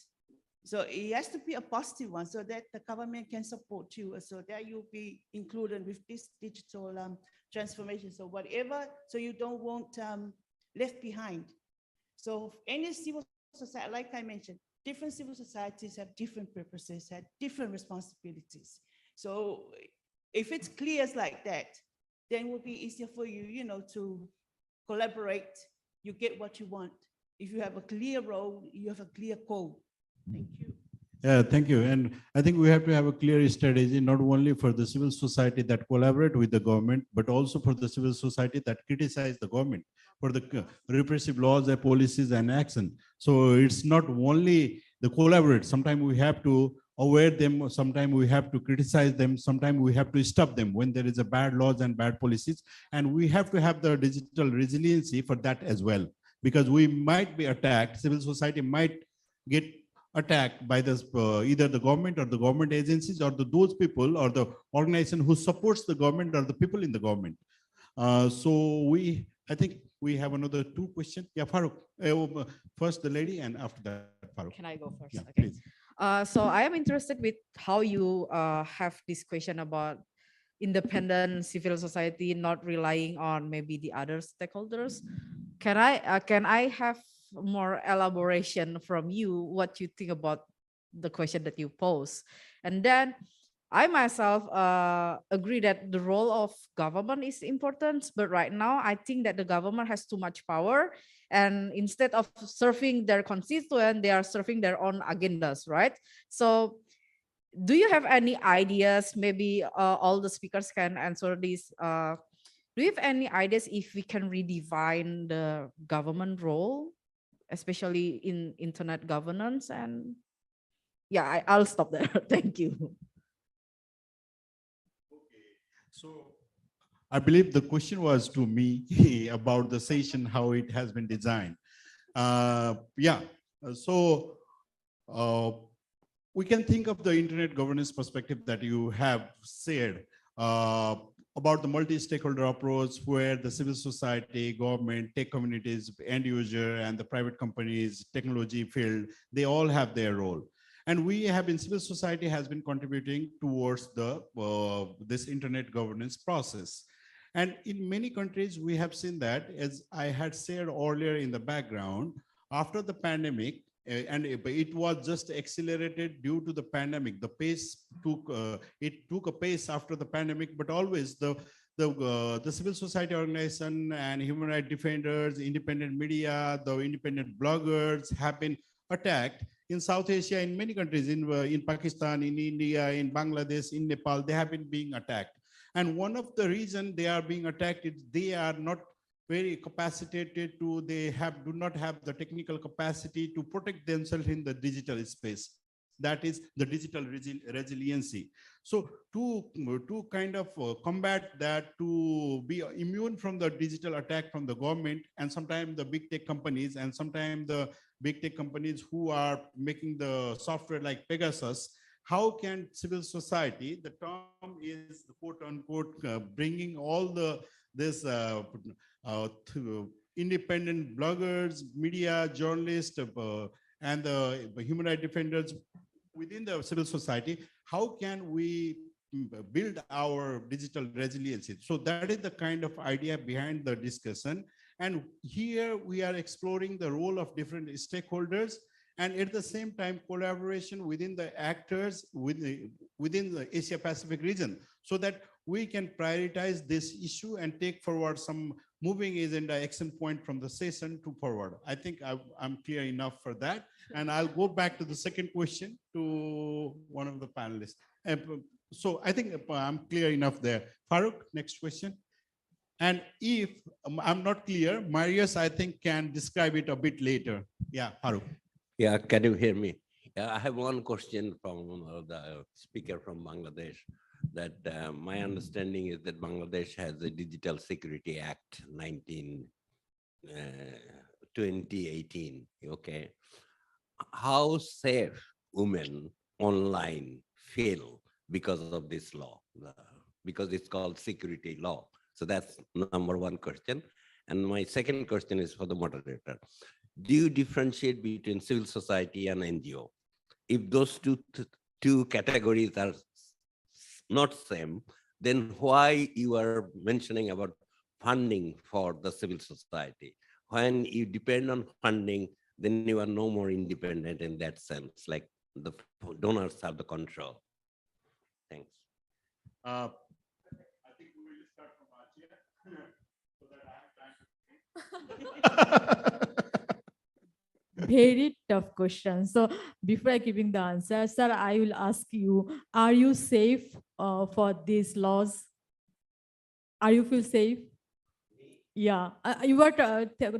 So it has to be a positive one so that the government can support you, so that you'll be included with this digital transformation. So whatever, so you don't want left behind. So any civil society, like I mentioned, different civil societies have different purposes, have different responsibilities. So if it's clear like that, then it will be easier for you, to collaborate. You get what you want. If you have a clear role, you have a clear goal. Thank you. Yeah, thank you. And I think we have to have a clear strategy, not only for the civil society that collaborate with the government, but also for the civil society that criticize the government for the repressive laws, the policies and action. So it's not only the collaborate. Sometimes we have to aware them, sometimes we have to criticize them, sometimes we have to stop them when there is a bad laws and bad policies. And we have to have the digital resiliency for that as well, because we might be attacked, civil society might get attacked by this either the government or the government agencies or those people or the organization who supports the government or the people in the government. So I think we have another 2 questions. Yeah, Farooq. First the lady and after that Farooq. Can I go first? Yeah, Okay. please. So I am interested with how you have this question about independent civil society not relying on maybe the other stakeholders. Can I have more elaboration from you what you think about the question that you pose? And then I myself agree that the role of government is important, but right now I think that the government has too much power, and instead of serving their constituent, they are serving their own agendas, right? So do you have any ideas? Maybe all the speakers can answer this. Do you have any ideas if we can redefine the government role, especially in internet governance? And yeah, I'll stop there. Thank you. So I believe the question was to me about the session, how it has been designed. Yeah, so we can think of the internet governance perspective that you have shared about the multi-stakeholder approach where the civil society, government, tech communities, end user, and the private companies, technology field, they all have their role. And we have in civil society has been contributing towards the this internet governance process. And in many countries, we have seen that, as I had said earlier in the background, after the pandemic, and it was just accelerated due to the pandemic. The pace took a pace after the pandemic, but always the civil society organization and human rights defenders, independent media, the independent bloggers have been attacked in South Asia, in many countries, in Pakistan, in India, in Bangladesh, in Nepal. They have been being attacked, and one of the reasons they are being attacked is they are not very capacitated to, do not have the technical capacity to protect themselves in the digital space. That is the digital resiliency. So to kind of combat that, to be immune from the digital attack from the government and sometimes the big tech companies, and sometimes the big tech companies who are making the software like Pegasus, how can civil society, the term is quote unquote bringing all this independent bloggers, media, journalists, and the human rights defenders within the civil society, how can we build our digital resiliency? So that is the kind of idea behind the discussion. And here we are exploring the role of different stakeholders, and at the same time collaboration within the actors within the Asia Pacific region, so that we can prioritize this issue and take forward some moving agenda action point from the session to forward. I think I'm clear enough for that. And I'll go back to the second question to one of the panelists. So I think I'm clear enough there. Farooq, next question. And if I'm not clear, Marius, I think, can describe it a bit later. Yeah, Farooq. Yeah, can you hear me? Yeah, I have one question from the speaker from Bangladesh. That my understanding is that Bangladesh has a Digital Security Act 2018. Okay, how safe women online feel because of this law? Because it's called security law. So that's number one question. And my second question is for the moderator. Do you differentiate between civil society and NGO? If those two categories are not same, then why you are mentioning about funding for the civil society? When you depend on funding, then you are no more independent in that sense, like the donors have the control. Thanks. I think we will start from Achia, so that I have time to very tough question. So before I giving the answer, sir, I will ask you, are you safe for these laws? Are you feel safe? Yeah, you were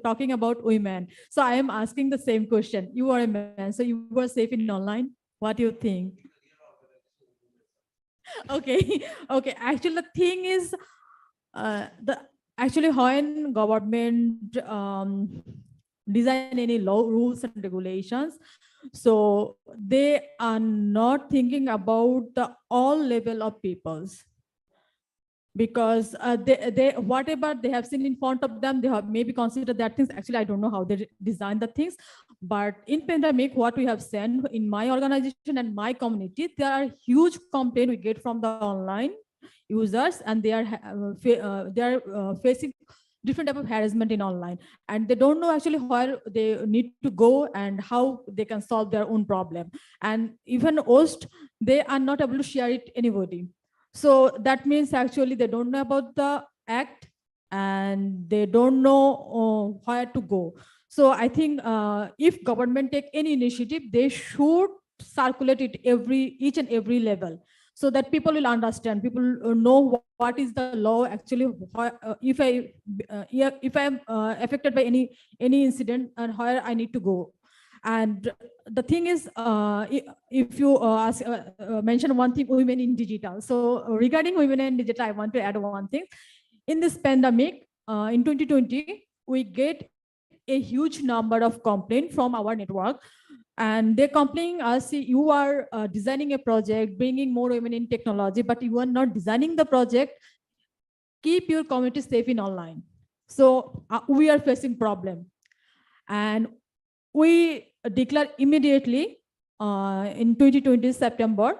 talking about women. So I am asking the same question. You are a man, so you were safe in online. What do you think? Okay, okay. Actually, the thing is, actually when government design any law, rules and regulations, so they are not thinking about the all level of peoples, because they whatever they have seen in front of them, they have maybe considered that things. Actually, I don't know how they design the things, but in pandemic, what we have seen in my organization and my community, there are huge complaints we get from the online users, and they are facing different type of harassment in online, and they don't know actually where they need to go and how they can solve their own problem. And even host, they are not able to share it anybody. So that means actually they don't know about the act, and they don't know where to go. So I think if government take any initiative, they should circulate it each and every level, so that people will understand, people know what is the law actually. If I'm affected by any incident, and where I need to go. And the thing is, if you mention one thing, women in digital. So regarding women in digital, I want to add one thing. In this pandemic, in 2020, we get a huge number of complaints from our network, and they're complaining us, you are designing a project, bringing more women in technology, but you are not designing the project. Keep your community safe in online. So we are facing problem, and we declare immediately in 2020 September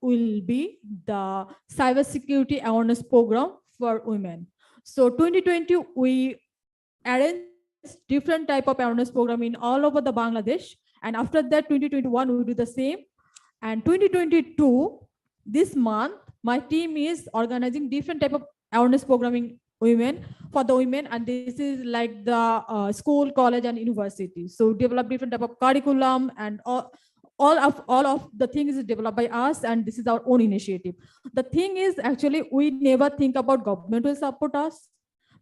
will be the cybersecurity awareness program for women. So 2020 we arrange different type of awareness program in all over the Bangladesh, and after that 2021 we do the same. And 2022 this month my team is organizing different type of awareness programming for the women, and this is like the school, college and university. So develop different type of curriculum, and all of the things is developed by us, and this is our own initiative. The thing is, actually we never think about government will support us,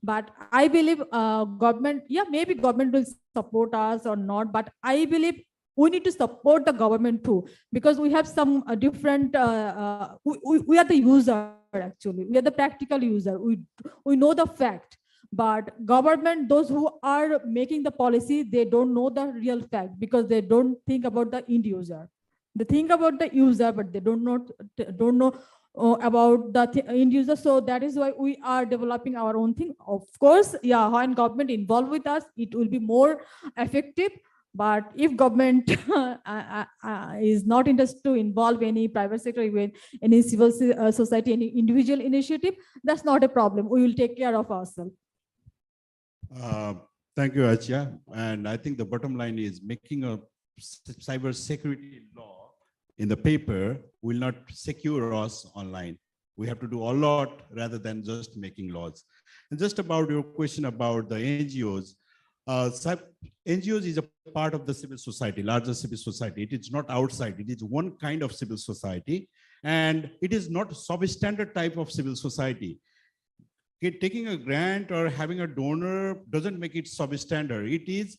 but I believe government, yeah, maybe government will support us or not, but I believe we need to support the government too, because we have some different we are the user. Actually we are the practical user, we know the fact, but government, those who are making the policy, they don't know the real fact, because they don't think about the end user. They think about the user, but they don't know about the end user. So that is why we are developing our own thing. Of course, yeah, when government involved with us, it will be more effective. But if government is not interested to involve any private sector, even any civil society, any individual initiative, that's not a problem. We will take care of ourselves. Thank you, Achia. And I think the bottom line is making a cyber security law in the paper will not secure us online. We have to do a lot rather than just making laws. And just about your question about the NGOs, NGOs is a part of the civil society, larger civil society. It is not outside. It is one kind of civil society, and it is not substandard type of civil society. Taking a grant or having a donor doesn't make it substandard. It is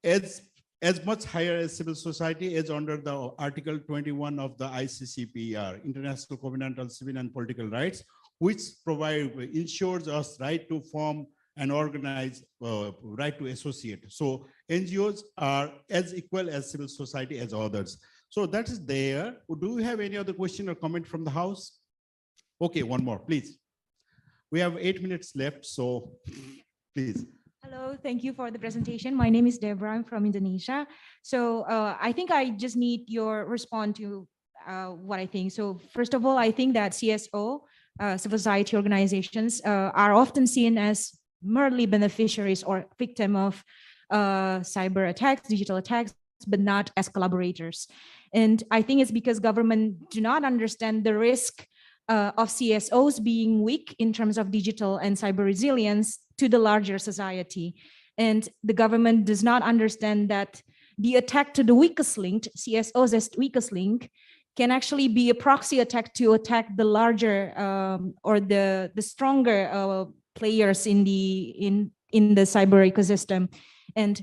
as much higher as civil society as under the Article 21 of the ICCPR, International Covenant on Civil and Political Rights, which ensures us right to form and organize, right to associate. So NGOs are as equal as civil society as others. So that is there. Do you have any other question or comment from the House? Okay, one more, please. We have 8 minutes left, so please. Hello, thank you for the presentation. My name is Deborah, I'm from Indonesia. So I think I just need your response to what I think. So first of all, I think that CSO, civil society organizations, are often seen as merely beneficiaries or victim of cyber attacks, digital attacks, but not as collaborators. And I think it's because government do not understand the risk of CSOs being weak in terms of digital and cyber resilience to the larger society. and the government does not understand that the attack to the weakest link, CSOs as weakest link, can actually be a proxy attack to attack the larger or the stronger players in the cyber ecosystem. And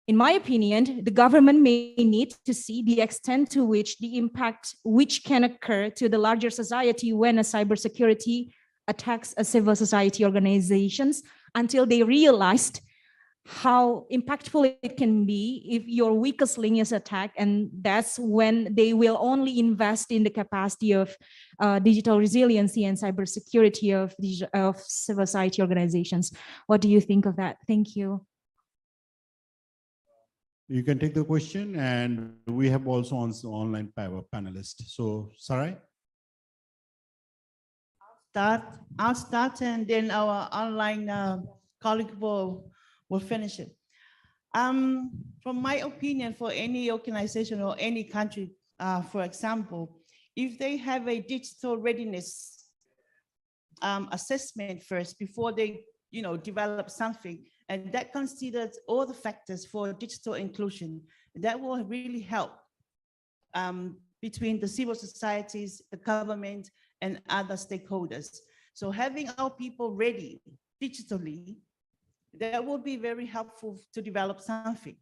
in my opinion, the government may need to see the extent to which the impact which can occur to the larger society when a cybersecurity attacks a civil society organizations, until they realized how impactful it can be if your weakest link is attacked. And that's when they will only invest in the capacity of digital resiliency and cybersecurity of civil society organizations. What do you think of that? Thank you. You can take the question, and we have also online panelists. So, Sarai? I'll start, and then our online colleague will finish it. From my opinion, for any organization or any country, for example, if they have a digital readiness assessment first before they, develop something, and that considers all the factors for digital inclusion, that will really help between the civil societies, the government, and other stakeholders. So having our people ready digitally, that will be very helpful to develop something.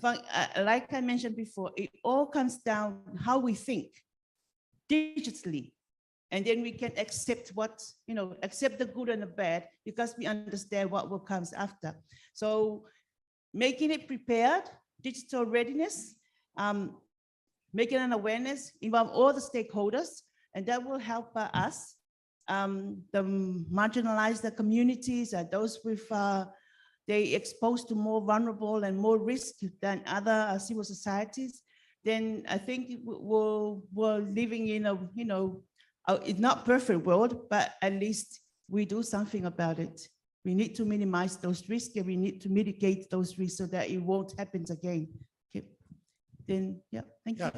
Like I mentioned before, it all comes down how we think digitally. And then we can accept accept the good and the bad, because we understand what will come after. So making it prepared, digital readiness, making an awareness, involve all the stakeholders, and that will help us, the marginalized communities, those with, they exposed to more vulnerable and more risk than other civil societies. Then I think we're living in a, it's not perfect world, but at least we do something about it. We need to minimize those risks, and we need to mitigate those risks so that it won't happen again. Okay. Then, yeah, thank you.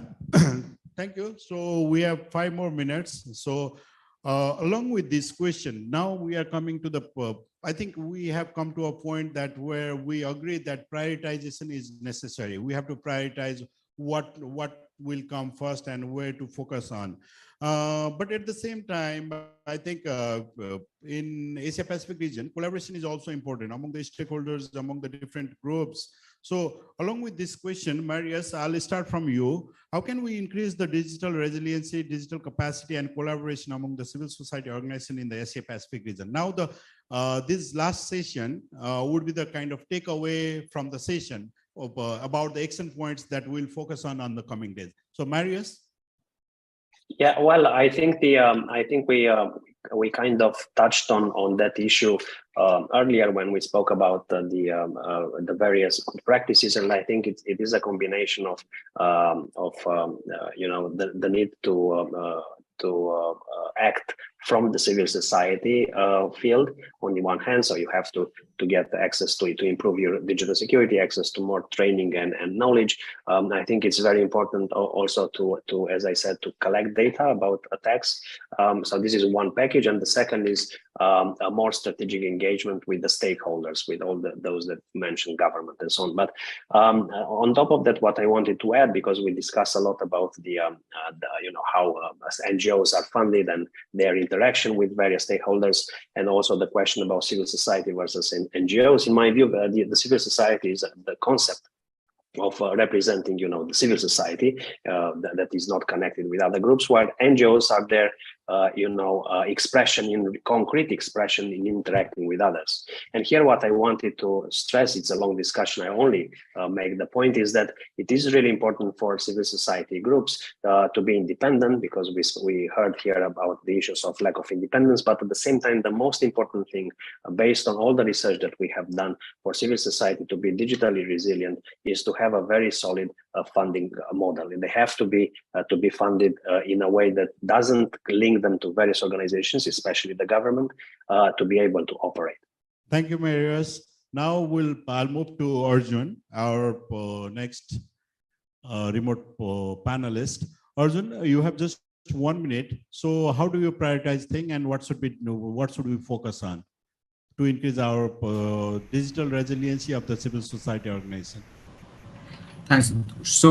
Thank you. So we have 5 more minutes. So along with this question, now we are coming to the, I think we have come to a point that where we agree that prioritization is necessary. We have to prioritize what will come first and where to focus on. But at the same time, I think in Asia Pacific region, collaboration is also important among the stakeholders, among the different groups. So along with this question, Marius, I'll start from you. How can we increase the digital resiliency, digital capacity, and collaboration among the civil society organization in the Asia Pacific region? Now, this last session would be the kind of takeaway from the session of, about the action points that we'll focus on the coming days. So Marius? Yeah, well, I think we kind of touched on that issue earlier when we spoke about the various practices, and I think it is a combination of the need to act from the civil society field on the one hand. So you have to get access to improve your digital security, access to more training and knowledge. I think it's very important also to, as I said, to collect data about attacks. So this is one package, and the second is a more strategic engagement with the stakeholders, with all those that mentioned government and so on. But on top of that, what I wanted to add, because we discussed a lot about how NGOs are funded and their interaction with various stakeholders, and also the question about civil society versus NGOs. In my view, the civil society is the concept of representing, the civil society that is not connected with other groups, while NGOs are their, concrete expression in interacting with others. And here, what I wanted to stress, it's a long discussion, I only make the point, is that it is really important for civil society groups to be independent, because we heard here about the issues of lack of independence, but at the same time, the most important thing, based on all the research that we have done, for civil society to be digitally resilient is to have a very solid funding model. And they have to be funded in a way that doesn't link them to various organizations, especially the government, to be able to operate. Thank you, Marius. Now I'll move to Arjun, our next remote panelist. Arjun, you have just 1 minute. So how do you prioritize things, and what should we focus on? to increase our digital resiliency of the civil society organization? Thanks. So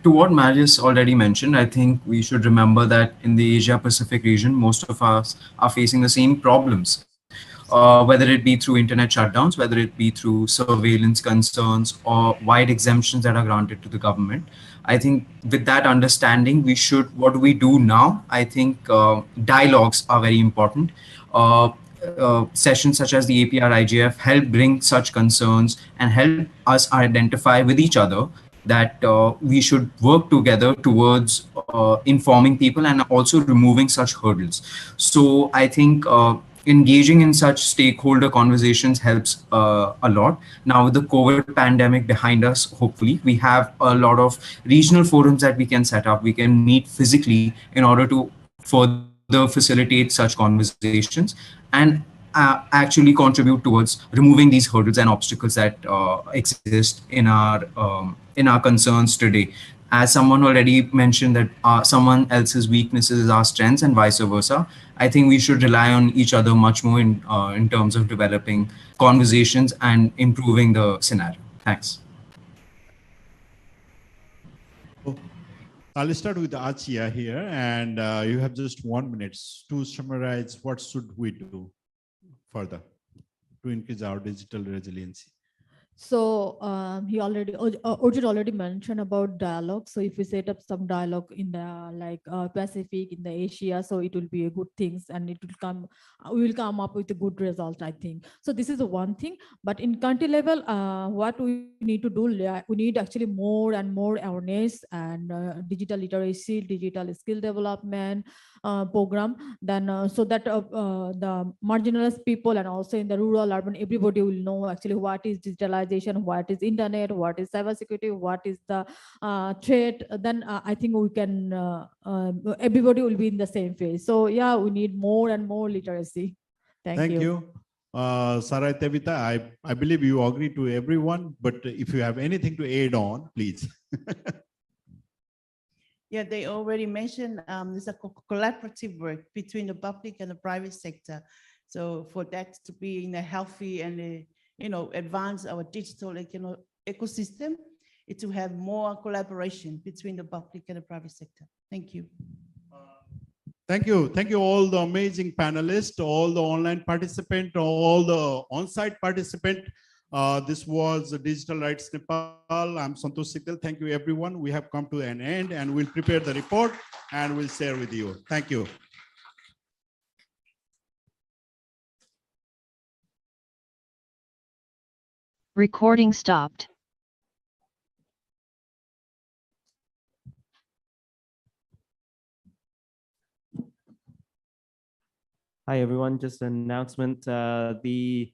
to what Marius already mentioned, I think we should remember that in the Asia Pacific region, most of us are facing the same problems, whether it be through internet shutdowns, whether it be through surveillance concerns or wide exemptions that are granted to the government. I think with that understanding, what do we do now? I think dialogues are very important. Sessions such as the APrIGF help bring such concerns and help us identify with each other that we should work together towards informing people and also removing such hurdles. So I think engaging in such stakeholder conversations helps a lot. Now with the COVID pandemic behind us, hopefully we have a lot of regional forums that we can set up. We can meet physically in order to further facilitate such conversations and actually contribute towards removing these hurdles and obstacles that exist in our concerns today. As someone already mentioned that someone else's weaknesses is our strengths and vice versa, I think we should rely on each other much more in terms of developing conversations and improving the scenario. Thanks. I'll start with Achia here, and you have just 1 minute to summarize what should we do further to increase our digital resiliency. So Arjun already mentioned about dialogue. So if we set up some dialogue in the Pacific, in the Asia, so it will be a good things, and it will come. We will come up with a good result, I think. So this is the one thing. But in country level, what we need to do, we need actually more and more awareness and digital literacy, digital skill development program. Then so that the marginalized people and also in the rural, urban, everybody will know actually what is digitalization, what is internet, what is cybersecurity, what is the threat. Then I think we can, everybody will be in the same phase. So yeah, we need more and more literacy. Thank you. Sarai Tevita, I believe you agree to everyone, but if you have anything to add on, please. Yeah, they already mentioned there's a collaborative work between the public and the private sector. So for that to be in a healthy and advance our digital ecosystem, it to have more collaboration between the public and the private sector. Thank you. Thank you. Thank you all the amazing panelists, all the online participants, all the on-site participants. This was Digital Rights Nepal. I'm Santosh Sigdel. Thank you, everyone. We have come to an end and we'll prepare the report and we'll share with you. Thank you. Recording stopped. Hi, everyone. Just an announcement. The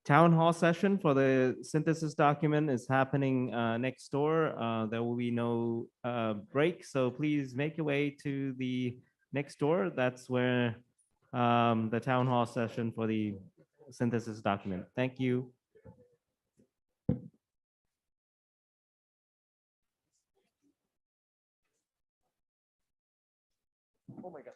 town hall session for the synthesis document is happening next door. There will be no break, so please make your way to the next door. That's where the town hall session for the synthesis document. Thank you. Oh my God.